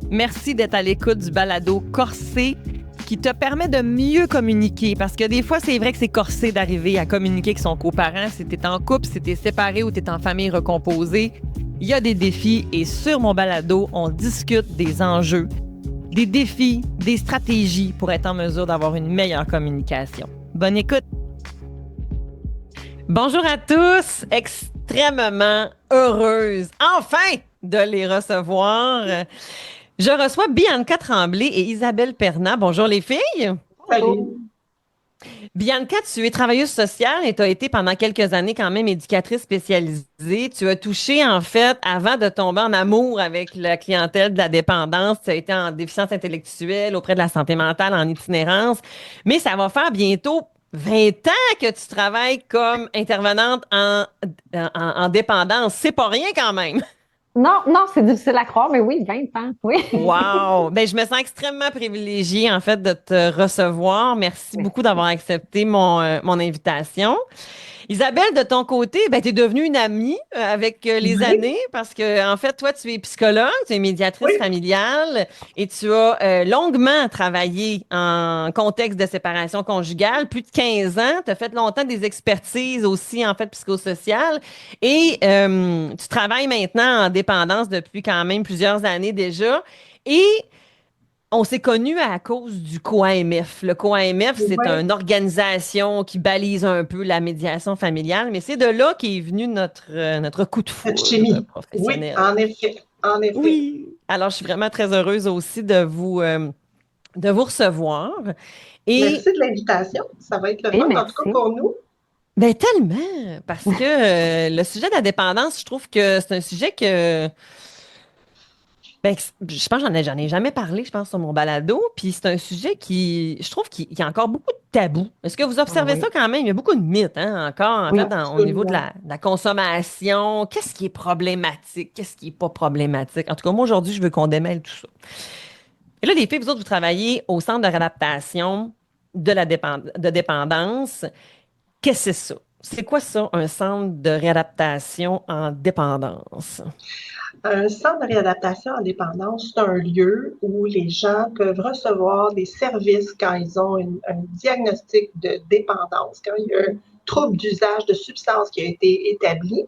Merci d'être à l'écoute du balado Corsé qui te permet de mieux communiquer parce que des fois, c'est vrai que c'est corsé d'arriver à communiquer avec son coparent. Si t'es en couple, si t'es séparé ou t'es en famille recomposée, il y a des défis et sur mon balado, on discute des enjeux, des défis, des stratégies pour être en mesure d'avoir une meilleure communication. Bonne écoute! Bonjour à tous! Extrêmement heureuse, enfin, de les recevoir. Je reçois Bianca Tremblay et Isabelle Perna. Bonjour les filles! Salut. Bianca, tu es travailleuse sociale et tu as été pendant quelques années quand même éducatrice spécialisée. Tu as touché, en fait, avant de tomber en amour avec la clientèle de la dépendance, tu as été en déficience intellectuelle auprès de la santé mentale en itinérance. Mais ça va faire bientôt 20 ans que tu travailles comme intervenante en dépendance. C'est pas rien quand même. Non, non, c'est difficile à croire, mais oui, 20 ans, oui. Wow! Ben, je me sens extrêmement privilégiée, en fait, de te recevoir. Merci beaucoup Merci. d'avoir accepté mon invitation. Isabelle, de ton côté, ben, tu es devenue une amie avec les Oui, années parce que, en fait, toi, tu es psychologue, tu es médiatrice oui, familiale et tu as longuement travaillé en contexte de séparation conjugale, plus de 15 ans. Tu as fait longtemps des expertises aussi, en fait, psychosociales et tu travailles maintenant en dépendance depuis quand même plusieurs années déjà. Et on s'est connus à cause du COAMF. Le COAMF, c'est oui. une organisation qui balise un peu la médiation familiale, mais c'est de là qu'est venu notre coup de Cette foudre chimie. Oui, professionnel. en effet, en effet. Oui. Alors, je suis vraiment très heureuse aussi de vous recevoir. Et Merci de l'invitation. Ça va être le Oui, fun, en tout cas merci. pour nous. ben tellement, parce que le sujet de la dépendance, je trouve que c'est un sujet que ben, je pense que j'en ai jamais parlé, je pense, sur mon balado. Puis c'est un sujet qui, je trouve qu'il y a encore beaucoup de tabous. Est-ce que vous Ah observez ça oui, quand même? Il y a beaucoup de mythes, hein, encore, en fait, oui, au niveau de Absolument. la consommation. Qu'est-ce qui est problématique? Qu'est-ce qui est pas problématique? En tout cas, moi, aujourd'hui, je veux qu'on démêle tout ça. Et là, les filles, vous autres, vous travaillez au centre de réadaptation de dépendance. Qu'est-ce que c'est ça? C'est quoi ça, un centre de réadaptation en dépendance? Un centre de réadaptation en dépendance, c'est un lieu où les gens peuvent recevoir des services quand ils ont un diagnostic de dépendance, quand il y a un trouble d'usage de substances qui a été établi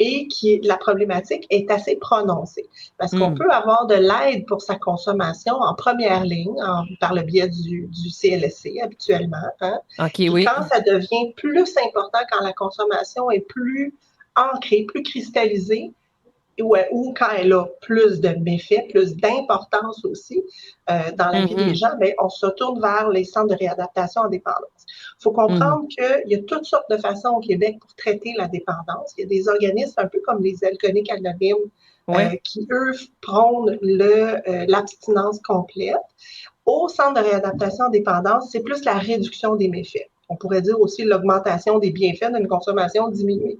et la problématique est assez prononcée. Parce qu'on Hmm. peut avoir de l'aide pour sa consommation en première ligne par le biais du CLSC habituellement. Hein? OK, Puis oui. quand ça devient plus important, quand la consommation est plus ancrée, plus cristallisée, ou quand elle a plus de méfaits, plus d'importance aussi dans la vie des Mhm. gens, bien, on se tourne vers les centres de réadaptation en dépendance. Il faut Mhm. comprendre qu'il y a toutes sortes de façons au Québec pour traiter la dépendance. Il y a des organismes un peu comme les alcooliques anonymes Ouais. qui, eux, prônent l'abstinence complète. Au centre de réadaptation en dépendance, c'est plus la réduction des méfaits. On pourrait dire aussi l'augmentation des bienfaits d'une consommation diminuée.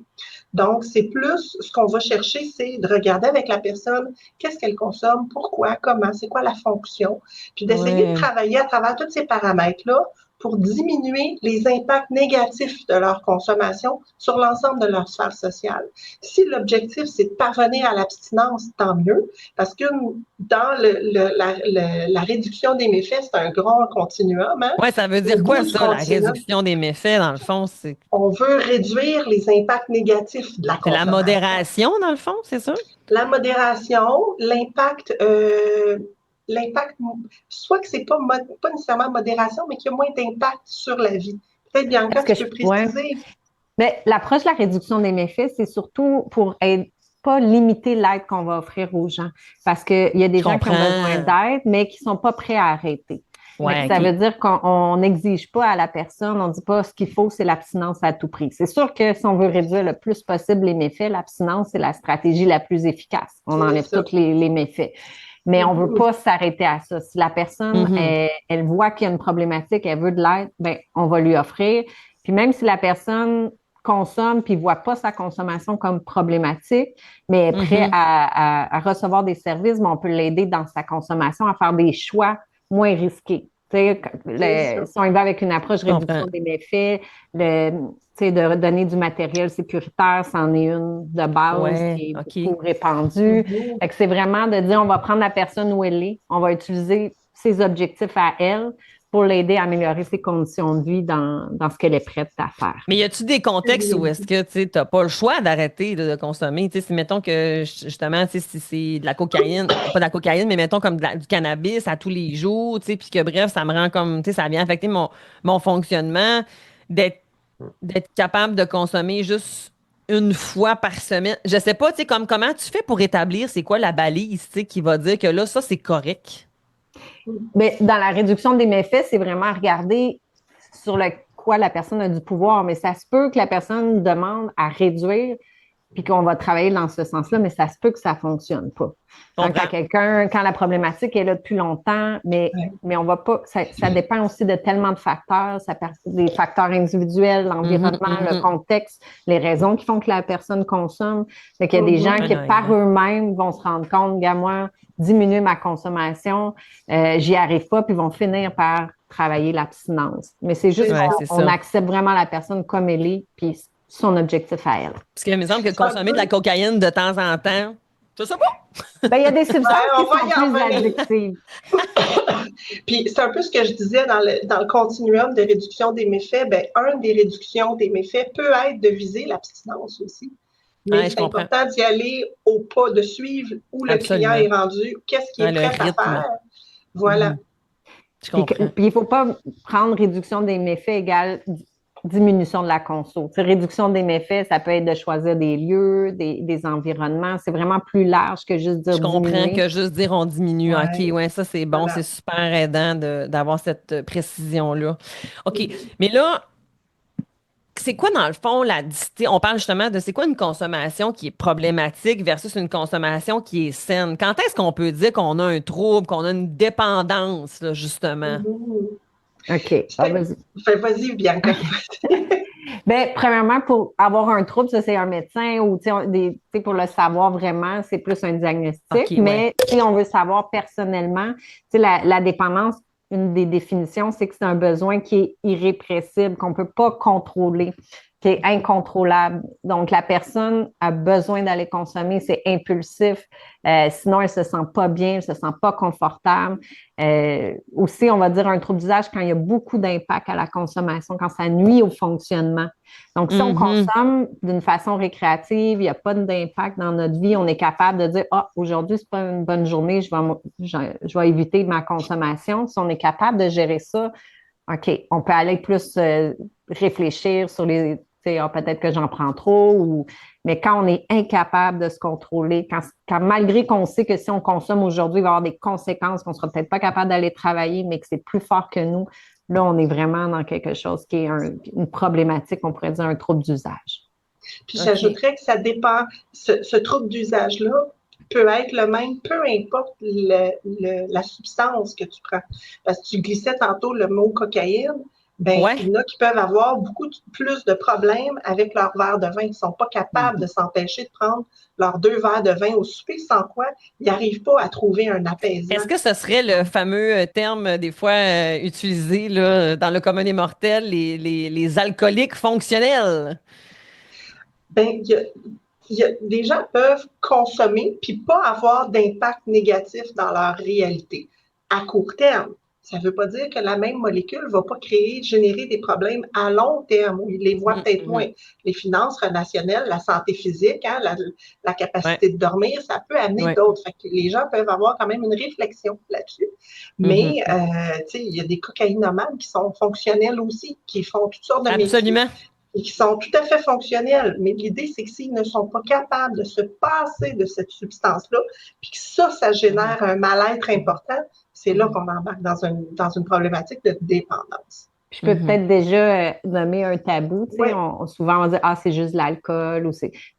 Donc, c'est plus ce qu'on va chercher, c'est de regarder avec la personne qu'est-ce qu'elle consomme, pourquoi, comment, c'est quoi la fonction, puis d'essayer de Ouais. travailler à travers tous ces paramètres-là pour diminuer les impacts négatifs de leur consommation sur l'ensemble de leur sphère sociale. Si l'objectif, c'est de parvenir à l'abstinence, tant mieux, parce que dans la réduction des méfaits, c'est un grand continuum. Hein? Ouais, ça veut Au dire bout quoi, du ça, la continuum, réduction des méfaits, dans le fond? on veut réduire les impacts négatifs de la C'est la consommation. modération, dans le fond, c'est ça? La modération, l'impact, soit que c'est pas nécessairement modération, mais qu'il y a moins d'impact sur la vie. Peut-être, Bianca, est-ce que tu je. peux Ouais. préciser? Mais l'approche de la réduction des méfaits, c'est surtout pour aider, pas limiter l'aide qu'on va offrir aux gens. Parce qu'il y a des Je gens qui ont besoin comprends. d'aide, mais qui ne sont pas prêts à arrêter. Fait que Ouais, ça veut OK. dire qu'on n'exige pas à la personne, on ne dit pas ce qu'il faut, c'est l'abstinence à tout prix. C'est sûr que si on veut réduire le plus possible les méfaits, l'abstinence, c'est la stratégie la plus efficace. On C'est enlève ça. tous les méfaits. Mais on ne veut Mhm. pas s'arrêter à ça. Si la personne, Mhm. elle voit qu'il y a une problématique, elle veut de l'aide, ben, on va lui offrir. Puis même si la personne consomme puis ne voit pas sa consommation comme problématique, mais est prêt Mhm. à recevoir des services, mais on peut l'aider dans sa consommation à faire des choix moins risqués. Si on y va avec une approche réduction des méfaits, de donner du matériel sécuritaire, c'en est une de base qui est beaucoup répandue. C'est vraiment de dire, on va prendre la personne où elle est, on va utiliser ses objectifs à elle pour l'aider à améliorer ses conditions de vie dans ce qu'elle est prête à faire. Mais y a-tu des contextes où est-ce que tu n'as pas le choix d'arrêter de consommer? Si mettons que justement, si c'est de la cocaïne, pas de la cocaïne, mais mettons comme du cannabis à tous les jours, puis que bref, ça me rend comme, ça vient affecter mon fonctionnement, d'être capable de consommer juste une fois par semaine. Je sais pas, comment tu fais pour établir c'est quoi la balise, qui va dire que là, ça, c'est correct? Mais dans la réduction des méfaits, c'est vraiment regarder sur quoi la personne a du pouvoir. Mais ça se peut que la personne demande à réduire puis qu'on va travailler dans ce sens-là, mais ça se peut que ça ne fonctionne pas. Quand la problématique est là depuis longtemps, mais on va pas, ça dépend aussi de tellement de facteurs, des facteurs individuels, l'environnement, le contexte, les raisons qui font que la personne consomme. Donc, il y a des gens qui, par eux-mêmes, vont se rendre compte, gars, moi, diminuer ma consommation, j'y arrive pas, puis vont finir par travailler l'abstinence. Mais c'est juste qu'on accepte vraiment la personne comme elle est, puis son objectif à elle. Parce qu'il me semble que consommer de la cocaïne de temps en temps, je sais pas. Il y a des substances qui sont plus addictives. Puis c'est un peu ce que je disais dans le continuum de réduction des méfaits. Une des réductions des méfaits peut être de viser l'abstinence aussi. Mais c'est important d'y aller au pas, de suivre où le client est rendu, qu'est-ce qu'il est prêt à faire. Voilà. Puis il ne faut pas prendre réduction des méfaits égale diminution de la conso. Réduction des méfaits, ça peut être de choisir des lieux, des environnements. C'est vraiment plus large que juste dire Je comprends diminuer. que juste dire on diminue. OK, ça c'est bon. Voilà. C'est super aidant d'avoir cette précision-là. OK. Mais là, c'est quoi dans le fond on parle justement de c'est quoi une consommation qui est problématique versus une consommation qui est saine? Quand est-ce qu'on peut dire qu'on a un trouble, qu'on a une dépendance, là, justement? OK. Vas-y, Bianca. Premièrement, pour avoir un trouble, ça, c'est un médecin ou pour le savoir vraiment, c'est plus un diagnostic. Mais si on veut savoir personnellement, la dépendance, une des définitions, c'est que c'est un besoin qui est irrépressible, qu'on ne peut pas contrôler, qui est incontrôlable. Donc, la personne a besoin d'aller consommer, c'est impulsif. Sinon, elle ne se sent pas bien, elle ne se sent pas confortable. Aussi, on va dire un trouble d'usage quand il y a beaucoup d'impact à la consommation, quand ça nuit au fonctionnement. Donc, si on consomme d'une façon récréative, il n'y a pas d'impact dans notre vie, on est capable de dire « Ah, aujourd'hui, ce n'est pas une bonne journée, je vais éviter ma consommation. » Si on est capable de gérer ça, OK, on peut aller plus réfléchir sur peut-être que j'en prends trop, mais quand on est incapable de se contrôler, quand malgré qu'on sait que si on consomme aujourd'hui, il va y avoir des conséquences, qu'on ne sera peut-être pas capable d'aller travailler, mais que c'est plus fort que nous, là, on est vraiment dans quelque chose qui est une problématique, on pourrait dire un trouble d'usage. Puis j'ajouterais que ça dépend, ce trouble d'usage-là peut être le même, peu importe la substance que tu prends. Parce que tu glissais tantôt le mot cocaïne, il y en a qui peuvent avoir beaucoup plus de problèmes avec leur verre de vin. Ils ne sont pas capables de s'empêcher de prendre leurs 2 verres de vin au souper, sans quoi ils n'arrivent pas à trouver un apaisement. Est-ce que ce serait le fameux terme des fois utilisé là, dans le commun des mortels, les alcooliques fonctionnels? Des gens peuvent consommer puis pas avoir d'impact négatif dans leur réalité à court terme. Ça ne veut pas dire que la même molécule ne va pas générer des problèmes à long terme, où ils les voient peut-être moins. Les finances relationnelles, la santé physique, la capacité de dormir, ça peut amener d'autres. Fait que les gens peuvent avoir quand même une réflexion là-dessus. Mais, il y a des cocaïnomanes qui sont fonctionnels aussi, qui font toutes sortes de métiers. Et qui sont tout à fait fonctionnels. Mais l'idée, c'est que s'ils ne sont pas capables de se passer de cette substance-là, puis que ça génère un mal-être important, c'est là qu'on embarque dans une problématique de dépendance. Je peux peut-être déjà nommer un tabou. Souvent, on dit « Ah, c'est juste l'alcool. »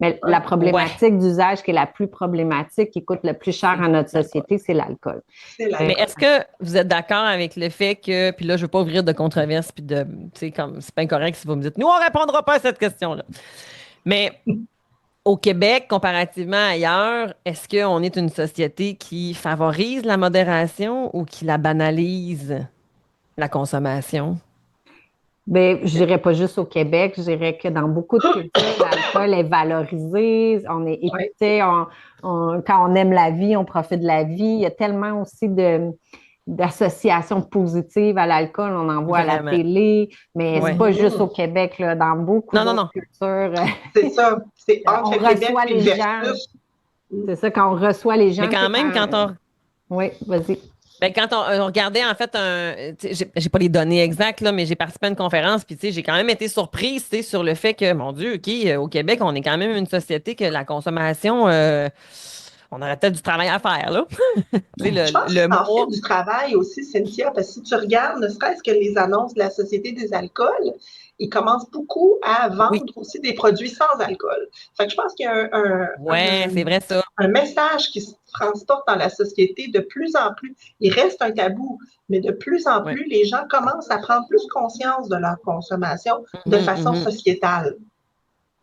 Mais la problématique d'usage qui est la plus problématique, qui coûte le plus cher à notre société, c'est l'alcool. Mais est-ce que vous êtes d'accord avec le fait que, puis là, je ne veux pas ouvrir de controverse, puis c'est pas incorrect si vous me dites « Nous, on ne répondra pas à cette question-là. » Mais au Québec, comparativement ailleurs, est-ce qu'on est une société qui favorise la modération ou qui la banalise? la consommation? Bien, je dirais pas juste au Québec, je dirais que dans beaucoup de cultures, l'alcool est valorisé, on est écouté, quand on aime la vie, on profite de la vie. Il y a tellement aussi d'associations positives à l'alcool, on en voit à la Vraiment. télé, mais Ouais. c'est pas juste au Québec, là, dans beaucoup d'autres cultures. C'est ça, c'est on entre le Québec reçoit et les le gens. versus. C'est ça, quand on reçoit les gens. Mais quand même, quand on... Oui, vas-y. Ben, quand on regardait, en fait, j'ai pas les données exactes, là, mais j'ai participé à une conférence, puis j'ai quand même été surprise, sur le fait que, mon Dieu, OK, au Québec, on est quand même une société que la consommation, on aurait peut-être du travail à faire, là. Je pense que ça en fait du travail aussi, Cynthia, parce que si tu regardes, ne serait-ce que les annonces de la Société des alcools, ils commencent beaucoup à vendre aussi des produits sans alcool. Fait que je pense qu'il y a c'est vrai ça. un message qui se transporte dans la société de plus en plus. Il reste un tabou, mais de plus en plus, les gens commencent à prendre plus conscience de leur consommation de façon sociétale.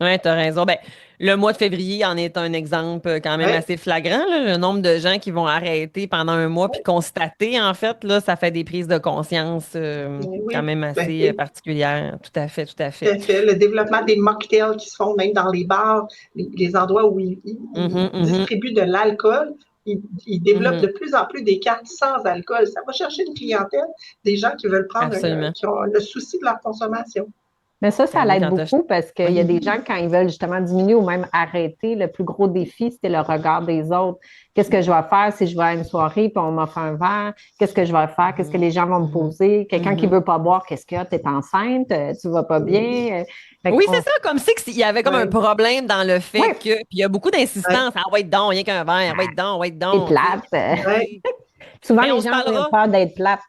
Oui, tu as raison. Ben, le mois de février en est un exemple quand même assez flagrant. Là. Le nombre de gens qui vont arrêter pendant un mois puis constater, en fait, là, ça fait des prises de conscience quand même assez particulières. Tout à fait, tout à fait. Tout à fait. Le développement des mocktails qui se font même dans les bars, les endroits où ils distribuent de l'alcool, ils développent de plus en plus des cartes sans alcool. Ça va chercher une clientèle, des gens qui veulent prendre, qui ont le souci de leur consommation. Mais ça l'aide beaucoup parce qu'il y a des gens, quand ils veulent justement diminuer ou même arrêter, le plus gros défi, c'est le regard des autres. Qu'est-ce que je vais faire si je vais à une soirée et on m'offre un verre? Qu'est-ce que je vais faire? Qu'est-ce que les gens vont me poser? Quelqu'un qui ne veut pas boire, qu'est-ce qu'il y a? Tu es enceinte? Tu ne vas pas bien? Oui, c'est ça, comme si il y avait comme un problème dans le fait que. Puis il y a beaucoup d'insistance. Ah, ouais, donc, rien qu'un verre, ouais, donc, ouais, donc. C'est plate. Souvent, les gens ont peur d'être plates.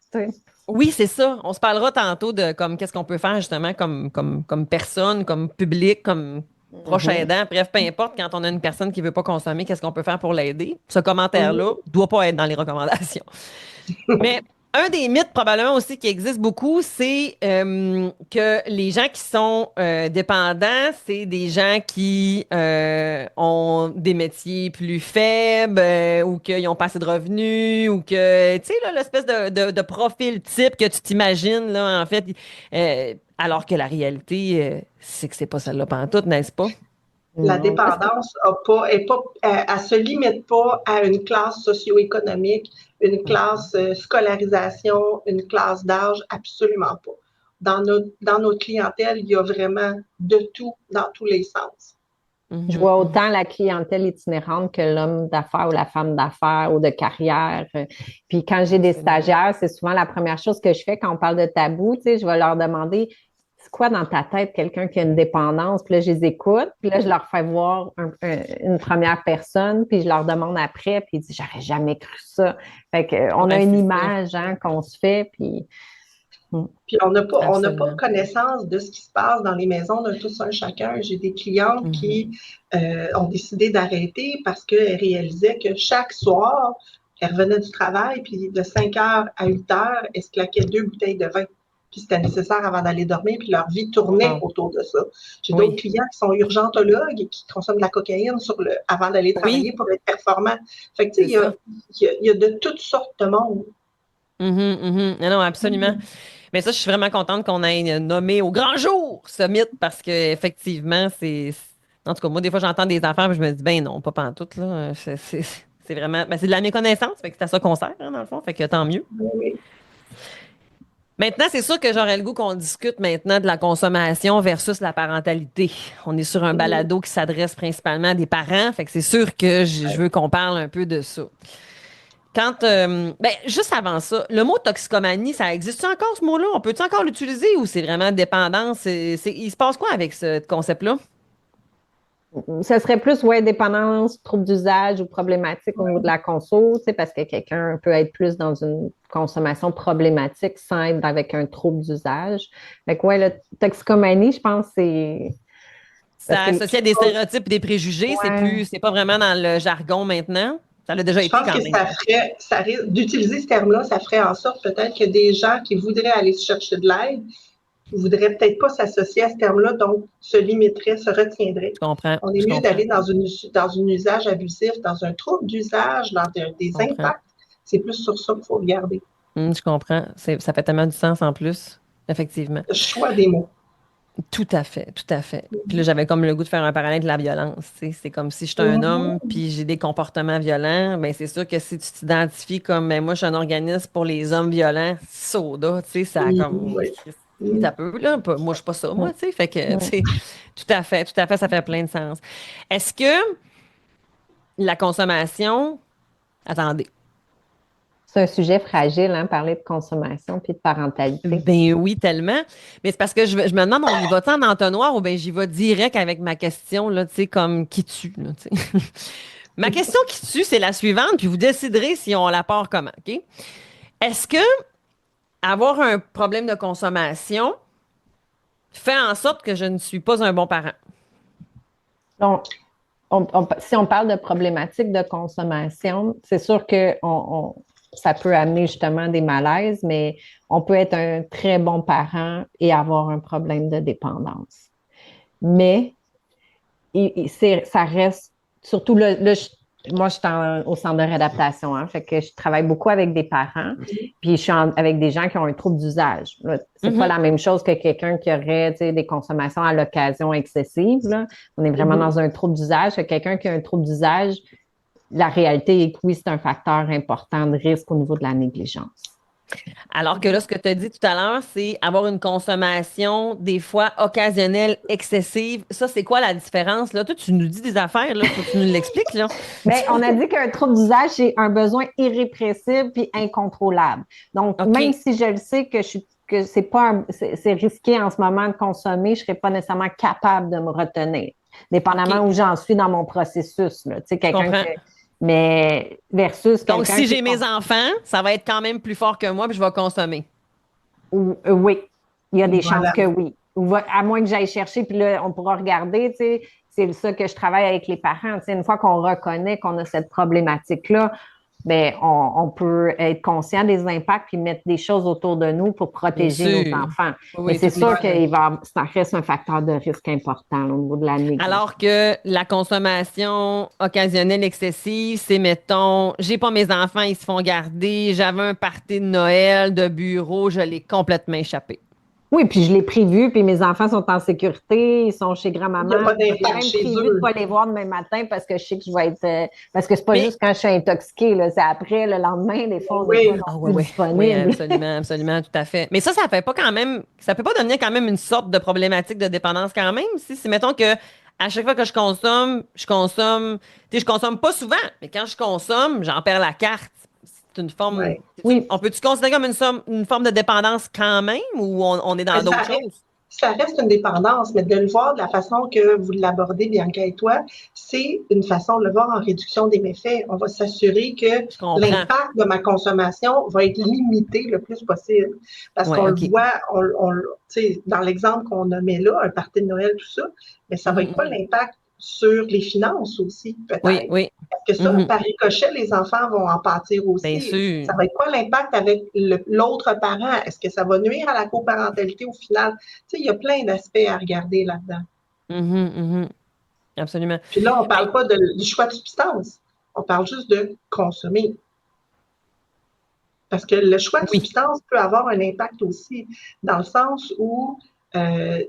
Oui, c'est ça. On se parlera tantôt de comme qu'est-ce qu'on peut faire justement comme personne, comme public, comme proche aidant, bref, peu importe, quand on a une personne qui ne veut pas consommer, qu'est-ce qu'on peut faire pour l'aider? Ce commentaire-là ne doit pas être dans les recommandations. Mais un des mythes probablement aussi qui existe beaucoup, c'est que les gens qui sont dépendants, c'est des gens qui ont des métiers plus faibles ou qu'ils n'ont pas assez de revenus ou que, tu sais, l'espèce de profil type que tu t'imagines, là, en fait, alors que la réalité, c'est que c'est pas celle-là pantoute, n'est-ce pas? La dépendance elle se limite pas à une classe socio-économique, une classe scolarisation, une classe d'âge, absolument pas. Dans notre clientèle, il y a vraiment de tout dans tous les sens. Je vois autant la clientèle itinérante que l'homme d'affaires ou la femme d'affaires ou de carrière. Puis quand j'ai des stagiaires, c'est souvent la première chose que je fais quand on parle de tabou, tu sais, je vais leur demander c'est quoi dans ta tête quelqu'un qui a une dépendance? Puis là, je les écoute, puis là, je leur fais voir une première personne, puis je leur demande après, puis ils disent j'aurais jamais cru ça. Fait qu'on a une image qu'on se fait, puis. Puis on n'a pas connaissance de ce qui se passe dans les maisons d'un tous un chacun. J'ai des clientes qui ont décidé d'arrêter parce qu'elles réalisaient que chaque soir, elles revenaient du travail, puis de 5h à 8h, elles se claquaient 2 bouteilles de vin. Puis c'était nécessaire avant d'aller dormir, puis leur vie tournait autour de ça. J'ai d'autres clients qui sont urgentologues et qui consomment de la cocaïne avant d'aller travailler pour être performants. Fait que tu sais, il y a de toutes sortes de monde. Non, absolument. Mais ça, je suis vraiment contente qu'on ait nommé au grand jour ce mythe parce qu'effectivement, c'est. En tout cas, moi, des fois, j'entends des affaires et je me dis, ben non, pas pantoute, là. C'est vraiment. Ben, c'est de la méconnaissance, fait que c'est à ça qu'on sert, dans le fond, fait que tant mieux. Oui. Maintenant, c'est sûr que j'aurais le goût qu'on discute maintenant de la consommation versus la parentalité. On est sur un balado qui s'adresse principalement à des parents, fait que c'est sûr que je veux qu'on parle un peu de ça. Juste avant ça, le mot toxicomanie, ça existe encore ce mot-là? On peut-tu encore l'utiliser ou c'est vraiment dépendance? Il se passe quoi avec ce concept-là? Ça serait plus, dépendance, trouble d'usage ou problématique au niveau de la conso, parce que quelqu'un peut être plus dans une consommation problématique sans être avec un trouble d'usage. Fait que, la toxicomanie, je pense, c'est. Ça associe à des stéréotypes et des préjugés, c'est pas vraiment dans le jargon maintenant. Ça l'a déjà été quand même. Je pense que ça risque d'utiliser ce terme-là, ça ferait en sorte peut-être que des gens qui voudraient aller chercher de l'aide ne voudraient peut-être pas s'associer à ce terme-là, donc se limiteraient, se retiendraient. Je comprends. On est mieux d'aller dans un usage abusif, dans un trouble d'usage, dans des impacts. C'est plus sur ça qu'il faut regarder. Je comprends. Ça fait tellement du sens en plus, effectivement. Le choix des mots. Tout à fait, tout à fait. Puis là, j'avais comme le goût de faire un parallèle de la violence. Tu sais. C'est comme si j'étais un homme, Mhm. puis j'ai des comportements violents. Ben c'est sûr que si tu t'identifies comme, ben moi, je suis un organisme pour les hommes violents, soda, tu sais, ça a Oui, comme, oui. ça peut, là. Moi, je suis pas ça, Ouais. moi, tu sais. Fait que, tu Ouais. sais, tout à fait, ça fait plein de sens. Est-ce que la consommation, attendez. C'est un sujet fragile, hein, parler de consommation puis de parentalité. Ben oui, tellement. Mais c'est parce que je me demande, on y va-tu en entonnoir ou bien j'y vais direct avec ma question, là, tu sais, comme qui tue, là, tu sais. Ma question qui tue, c'est la suivante, puis vous déciderez si on la part comment, OK? Est-ce que avoir un problème de consommation fait en sorte que je ne suis pas un bon parent? Donc, si on parle de problématiques de consommation, c'est sûr que ça peut amener justement des malaises, mais on peut être un très bon parent et avoir un problème de dépendance. Mais ça reste, surtout là, moi, je suis au centre de réadaptation, hein, fait que je travaille beaucoup avec des parents, puis je suis avec des gens qui ont un trouble d'usage. C'est pas Mhm. la même chose que quelqu'un qui aurait, tu sais, des consommations à l'occasion excessives, là. On est vraiment Mhm. dans un trouble d'usage. Quelqu'un qui a un trouble d'usage, la réalité est que oui, c'est un facteur important de risque au niveau de la négligence. Alors que là, ce que tu as dit tout à l'heure, c'est avoir une consommation des fois occasionnelle, excessive. Ça, c'est quoi la différence? Là, toi, tu nous dis des affaires, là. Faut que tu nous l'expliques, là. Mais on a dit qu'un trouble d'usage, c'est un besoin irrépressible puis incontrôlable. Donc, même OK. si je le sais que c'est pas c'est risqué en ce moment de consommer, je serais pas nécessairement capable de me retenir, dépendamment OK. où j'en suis dans mon processus. Là. Tu sais, Je quelqu'un comprends. que, mais versus Donc, quelqu'un si qui j'ai mes enfants, ça va être quand même plus fort que moi, puis je vais consommer. Oui, il y a des chances Voilà. que oui. À moins que j'aille chercher, puis là, on pourra regarder, tu sais, c'est ça que je travaille avec les parents. Tu sais, une fois qu'on reconnaît qu'on a cette problématique-là, ben, on peut être conscient des impacts puis mettre des choses autour de nous pour Bien protéger nos sûr. enfants. Oui, Mais oui, c'est tout est sûr Voilà. ça reste un facteur de risque important là, au niveau de la négligence. Alors que la consommation occasionnelle excessive, c'est, mettons, j'ai pas mes enfants, ils se font garder, j'avais un party de Noël, de bureau, je l'ai complètement échappé. Oui, puis je l'ai prévu, puis mes enfants sont en sécurité, ils sont chez Il n'y a grand-maman. pas J'ai d'impact même chez prévu de ne eux. pas les voir demain matin parce que je sais que je vais être. Parce que c'est pas Mais, juste quand je suis intoxiquée, là, c'est après, le lendemain, des fois, on n'est pas Oui, non ah ouais, plus ouais, oui, disponible. absolument, absolument, tout à fait. Mais ça fait pas quand même, ça peut pas devenir quand même une sorte de problématique de dépendance quand même, si mettons que à chaque fois que je consomme, tu sais, je consomme pas souvent, mais quand je consomme, j'en perds la carte. C'est une forme, oui. Oui, on peut-tu considérer comme une forme de dépendance quand même ou on est Mais dans d'autres choses? ça reste une dépendance, mais de le voir de la façon que vous l'abordez, Bianca et toi, c'est une façon de le voir en réduction des méfaits. On va s'assurer que Je comprends. l'impact de ma consommation va être limité le plus possible. Parce qu'on Ouais, le OK. voit, dans l'exemple qu'on a mis là, un party de Noël, tout ça, mais ça va Mhm, être quoi mhm. l'impact sur les finances aussi, Oui, peut-être? oui. Parce que ça, Mhm. par ricochet, les enfants vont en pâtir Bien aussi. sûr. Ça va être quoi l'impact avec l'autre parent? Est-ce que ça va nuire à la coparentalité au final? Tu sais, il y a plein d'aspects à regarder là-dedans. Mhm, mhm. Absolument. Puis là, on ne Hey, parle pas du choix de substance. On parle juste de consommer. Parce que le choix de oui. substance peut avoir un impact aussi, dans le sens où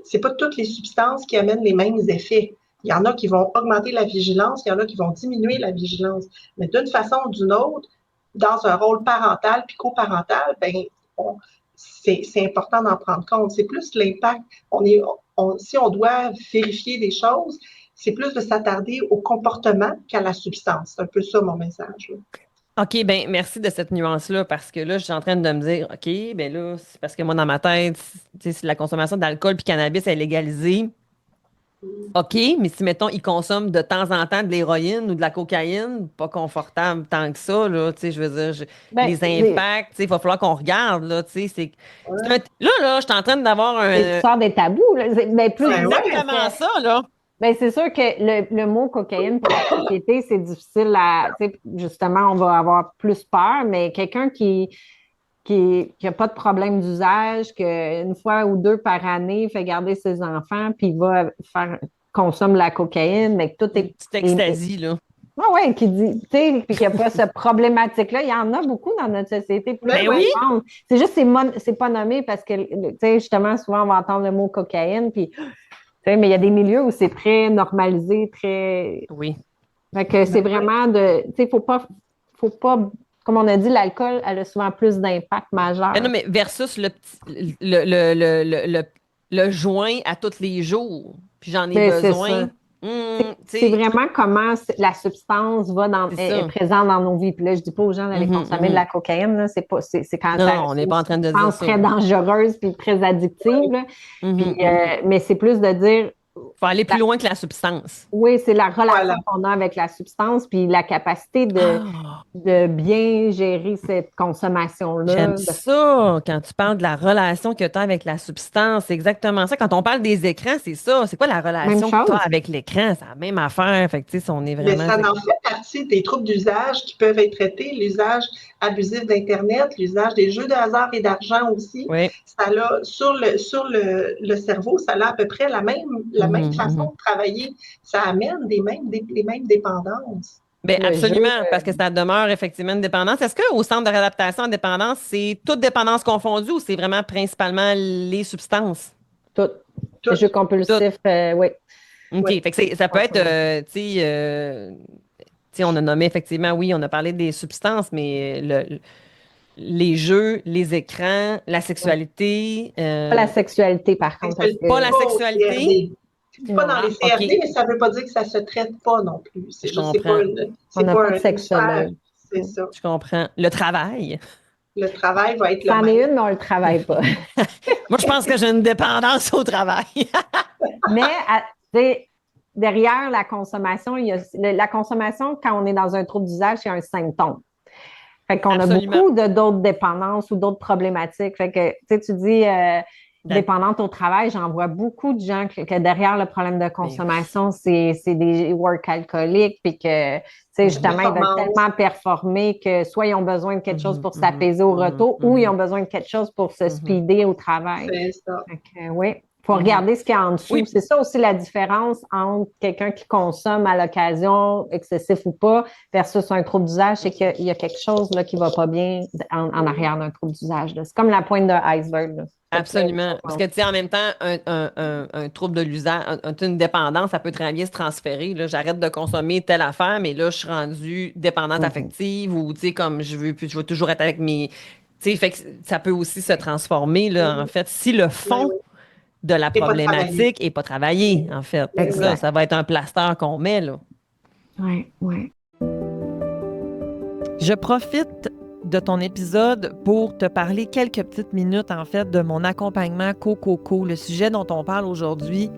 c'est pas toutes les substances qui amènent les mêmes effets. Il y en a qui vont augmenter la vigilance, il y en a qui vont diminuer la vigilance. Mais d'une façon ou d'une autre, dans un rôle parental puis coparental, ben, c'est important d'en prendre compte. C'est plus l'impact. Si on doit vérifier des choses, c'est plus de s'attarder au comportement qu'à la substance. C'est un peu ça mon message. Là. OK, ben merci de cette nuance-là parce que là, je suis en train de me dire, OK, ben là, c'est parce que moi, dans ma tête, tu sais, si la consommation d'alcool puis cannabis est légalisée, OK, mais si, mettons, ils consomment de temps en temps de l'héroïne ou de la cocaïne, pas confortable tant que ça, là, tu sais, je veux dire, ben, les impacts, tu sais, il va falloir qu'on regarde, là, tu sais, Ouais. là, je suis en train d'avoir tu sors des tabous. Là. Ben, c'est plus Ben là, ouais. parce exactement que ça, là. ben, c'est sûr que le mot cocaïne pour la société, c'est difficile à. Tu sais, justement, on va avoir plus peur, mais quelqu'un qui n'a pas de problème d'usage, qu'une fois ou deux par année, fait garder ses enfants, puis il va consomme la cocaïne, mais que tout Une petite est extasie, là. Ah ouais, qui dit, tu sais, puis qu'il n'y a pas cette problématique-là. Il y en a beaucoup dans notre société. Ben oui. C'est juste, c'est pas nommé parce que, tu sais, justement, souvent, on va entendre le mot cocaïne, puis, tu sais, mais il y a des milieux où c'est très normalisé, très. Oui. Fait que c'est vraiment de, tu sais, faut pas, comme on a dit, l'alcool, elle a souvent plus d'impact majeur. Non, mais versus le joint à tous les jours, puis j'en ai besoin. C'est vraiment comment la substance est présente dans nos vies. Puis là, je dis pas aux gens d'aller consommer de la cocaïne. Là, c'est quand non, on n'est pas en train de dire ça. Très dangereuse puis très addictive. Là. Mais c'est plus de dire. Il faut aller plus loin que la substance. Oui, c'est la relation qu'on a avec la substance puis la capacité de bien gérer cette consommation-là. J'aime ça quand tu parles de la relation que tu as avec la substance. C'est exactement ça. Quand on parle des écrans, c'est ça. C'est quoi la relation que tu as avec l'écran? C'est la même affaire. Fait que, tu sais, on est vraiment... Mais ça en fait partie des troubles d'usage qui peuvent être traités. L'usage abusif d'Internet, l'usage des jeux de hasard et d'argent aussi. Oui. Ça a, sur le cerveau, ça a à peu près la même façon de travailler. Ça amène les mêmes dépendances. Bien, absolument, parce que ça demeure effectivement une dépendance. Est-ce qu'au centre de réadaptation en dépendance, c'est toute dépendance confondue ou c'est vraiment principalement les substances? Tout. Les jeux compulsifs, oui. OK. Fait que ça peut être, tu sais, on a nommé effectivement, oui, on a parlé des substances, mais les jeux, les écrans, la sexualité. Pas la sexualité, par contre. Pas la sexualité? C'est pas dans les CRD, mais ça ne veut pas dire que ça ne se traite pas non plus. Je comprends. On n'a pas de sexologue. C'est ça. Je comprends. Le travail. Le travail va être le même. C'en est une, mais on ne le travaille pas. Moi, je pense que j'ai une dépendance au travail. Mais derrière la consommation, la consommation, quand on est dans un trouble d'usage, c'est un symptôme. Fait qu'on a beaucoup d'autres dépendances ou d'autres problématiques. Fait que, tu dis dépendante au travail, j'en vois beaucoup de gens que derrière le problème de consommation, c'est des work alcooliques, puis que, justement, ils veulent tellement performer que soit ils ont besoin de quelque chose pour s'apaiser au retour ou ils ont besoin de quelque chose pour se speeder au travail. C'est ça. Fait que, oui. Il faut regarder ce qu'il y a en dessous. Oui. C'est ça aussi la différence entre quelqu'un qui consomme à l'occasion, excessif ou pas, versus un trouble d'usage, c'est qu'il y a quelque chose là, qui ne va pas bien en arrière d'un trouble d'usage. C'est comme la pointe d'un iceberg. Là. Absolument. Parce que, tu sais, en même temps, un trouble de l'usage, une dépendance, ça peut très bien se transférer. Là. J'arrête de consommer telle affaire, mais là, je suis rendue dépendante affective ou, tu sais, comme je veux toujours être avec mes... Tu sais, fait que ça peut aussi se transformer, là, en fait. Si le fond de la problématique n'est pas travaillé, en fait. Ça va être un plaster qu'on met, là. Oui, oui. Je profite de ton épisode pour te parler quelques petites minutes, en fait, de mon accompagnement CoCoCo, le sujet dont on parle aujourd'hui.